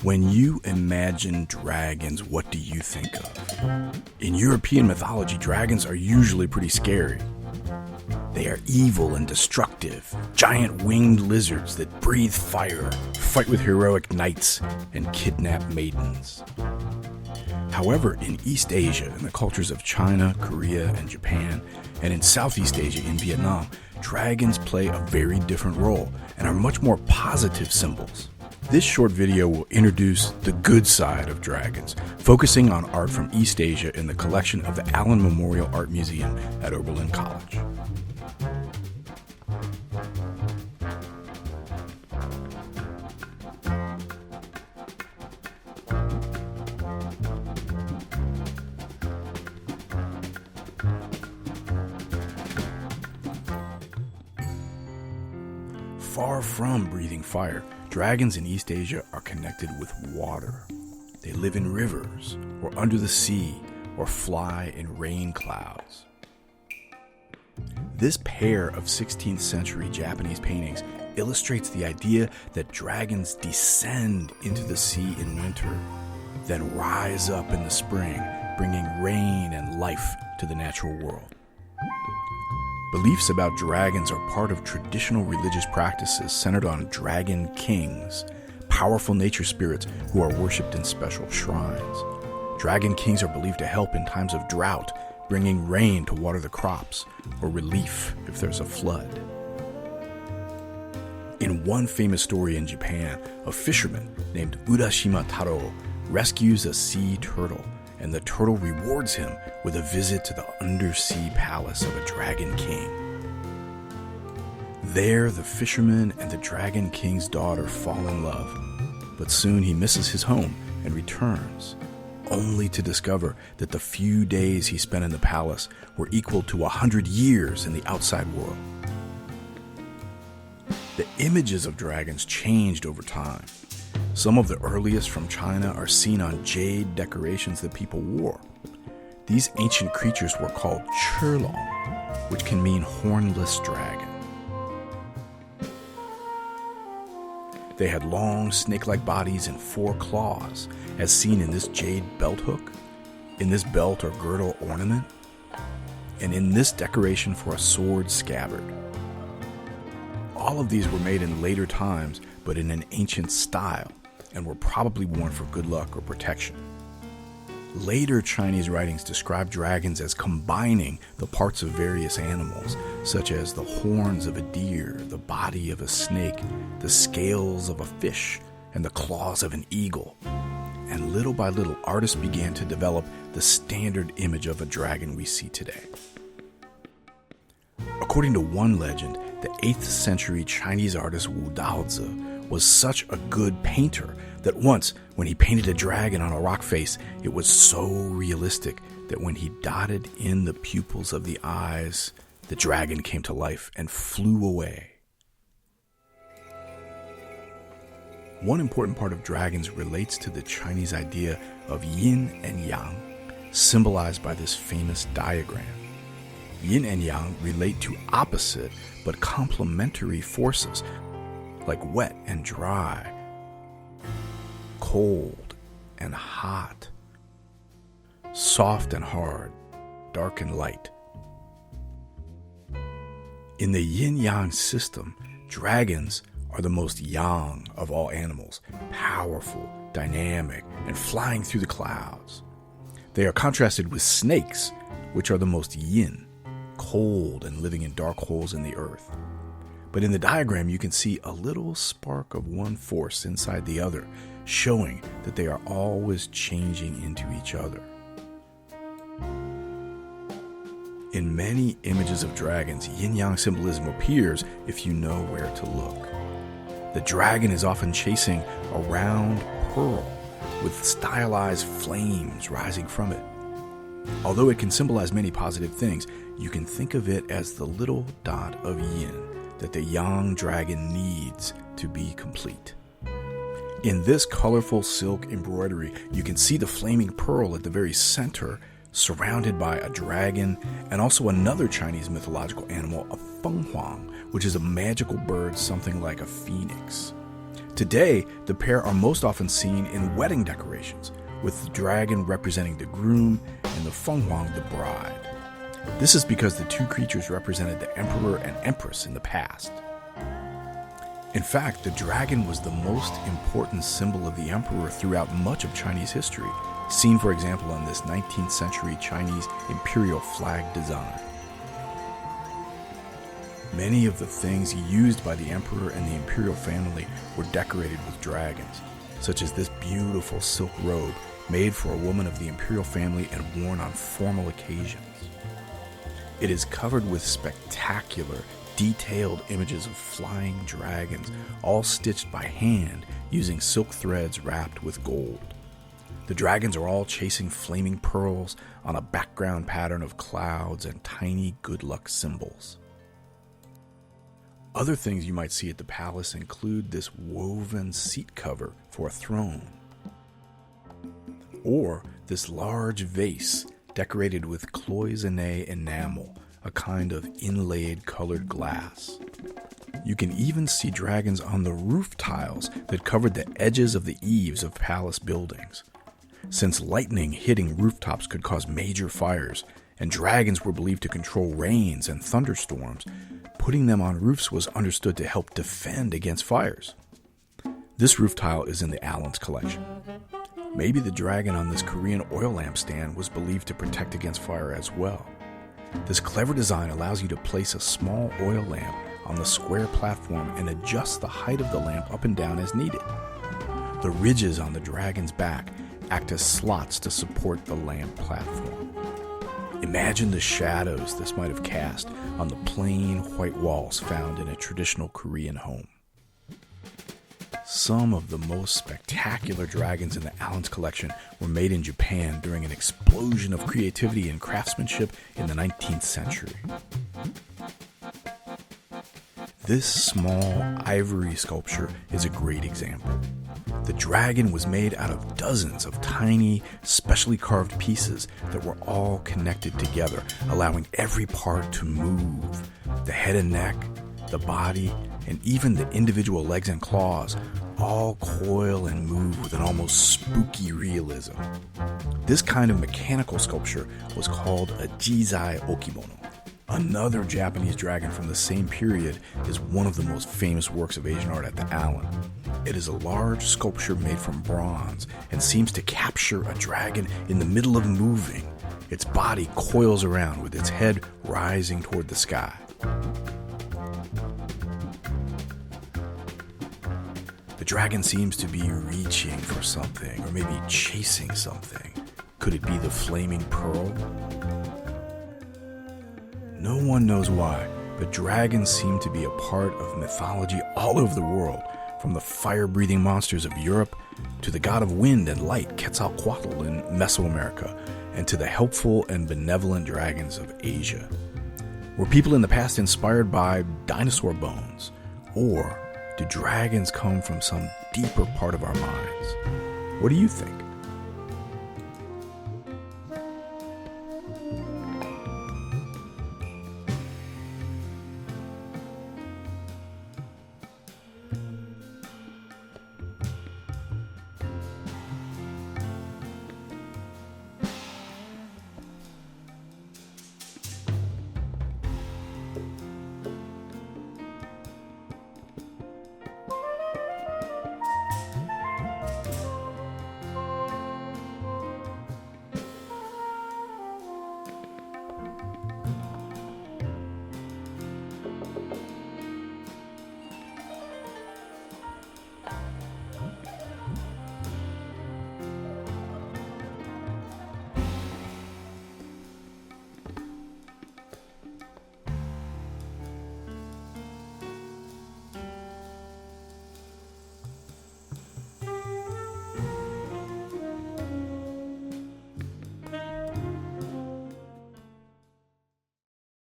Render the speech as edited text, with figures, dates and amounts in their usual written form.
When you imagine dragons, what do you think of? In European mythology, dragons are usually pretty scary. They are evil and destructive, giant winged lizards that breathe fire, fight with heroic knights, and kidnap maidens. However, in East Asia, in the cultures of China, Korea, and Japan, and in Southeast Asia, in Vietnam, dragons play a very different role and are much more positive symbols. This short video will introduce the good side of dragons, focusing on art from East Asia in the collection of the Allen Memorial Art Museum at Oberlin College. Far from breathing fire, dragons in East Asia are connected with water. They live in rivers, or under the sea, or fly in rain clouds. This pair of 16th century Japanese paintings illustrates the idea that dragons descend into the sea in winter, then rise up in the spring, bringing rain and life to the natural world. Beliefs about dragons are part of traditional religious practices centered on dragon kings, powerful nature spirits who are worshipped in special shrines. Dragon kings are believed to help in times of drought, bringing rain to water the crops, or relief if there's a flood. In one famous story in Japan, a fisherman named Urashima Taro rescues a sea turtle, and the turtle rewards him with a visit to the undersea palace of a dragon king. There, the fisherman and the dragon king's daughter fall in love, but soon he misses his home and returns, only to discover that the few days he spent in the palace were equal to 100 years in the outside world. The images of dragons changed over time. Some of the earliest from China are seen on jade decorations that people wore. These ancient creatures were called churlong, which can mean hornless dragon. They had long snake-like bodies and 4 claws, as seen in this jade belt hook, in this belt or girdle ornament, and in this decoration for a sword scabbard. All of these were made in later times, but in an ancient style, and were probably worn for good luck or protection. Later Chinese writings describe dragons as combining the parts of various animals, such as the horns of a deer, the body of a snake, the scales of a fish, and the claws of an eagle. And little by little, artists began to develop the standard image of a dragon we see today. According to one legend, the 8th century Chinese artist Wu Daozi was such a good painter that once, when he painted a dragon on a rock face, it was so realistic that when he dotted in the pupils of the eyes, the dragon came to life and flew away. One important part of dragons relates to the Chinese idea of yin and yang, symbolized by this famous diagram. Yin and yang relate to opposite but complementary forces, like wet and dry, cold and hot, soft and hard, dark and light. In the yin-yang system, dragons are the most yang of all animals, powerful, dynamic, and flying through the clouds. They are contrasted with snakes, which are the most yin, cold and living in dark holes in the earth. But in the diagram, you can see a little spark of one force inside the other, showing that they are always changing into each other. In many images of dragons, yin-yang symbolism appears if you know where to look. The dragon is often chasing a round pearl with stylized flames rising from it. Although it can symbolize many positive things, you can think of it as the little dot of yin that the yang dragon needs to be complete. In this colorful silk embroidery, you can see the flaming pearl at the very center, surrounded by a dragon and also another Chinese mythological animal, a fenghuang, which is a magical bird something like a phoenix. Today, the pair are most often seen in wedding decorations, with the dragon representing the groom and the fenghuang the bride. This is because the two creatures represented the emperor and empress in the past. In fact, the dragon was the most important symbol of the emperor throughout much of Chinese history, seen, for example, in this 19th century Chinese imperial flag design. Many of the things used by the emperor and the imperial family were decorated with dragons, such as this beautiful silk robe made for a woman of the imperial family and worn on formal occasions. It is covered with spectacular, detailed images of flying dragons, all stitched by hand using silk threads wrapped with gold. The dragons are all chasing flaming pearls on a background pattern of clouds and tiny good luck symbols. Other things you might see at the palace include this woven seat cover for a throne, or this large vase decorated with cloisonné enamel, a kind of inlaid colored glass. You can even see dragons on the roof tiles that covered the edges of the eaves of palace buildings. Since lightning hitting rooftops could cause major fires, and dragons were believed to control rains and thunderstorms, putting them on roofs was understood to help defend against fires. This roof tile is in the Allen's collection. Maybe the dragon on this Korean oil lamp stand was believed to protect against fire as well. This clever design allows you to place a small oil lamp on the square platform and adjust the height of the lamp up and down as needed. The ridges on the dragon's back act as slots to support the lamp platform. Imagine the shadows this might have cast on the plain white walls found in a traditional Korean home. Some of the most spectacular dragons in the Allen's collection were made in Japan during an explosion of creativity and craftsmanship in the 19th century. This small ivory sculpture is a great example. The dragon was made out of dozens of tiny, specially carved pieces that were all connected together, allowing every part to move. The head and neck, the body, and even the individual legs and claws all coil and move with an almost spooky realism. This kind of mechanical sculpture was called a Jizai Okimono. Another Japanese dragon from the same period is one of the most famous works of Asian art at the Allen. It is a large sculpture made from bronze and seems to capture a dragon in the middle of moving. Its body coils around with its head rising toward the sky. The dragon seems to be reaching for something, or maybe chasing something. Could it be the flaming pearl? No one knows why, but dragons seem to be a part of mythology all over the world, from the fire-breathing monsters of Europe to the god of wind and light, Quetzalcoatl in Mesoamerica, and to the helpful and benevolent dragons of Asia. Were people in the past inspired by dinosaur bones? Or do dragons come from some deeper part of our minds? What do you think?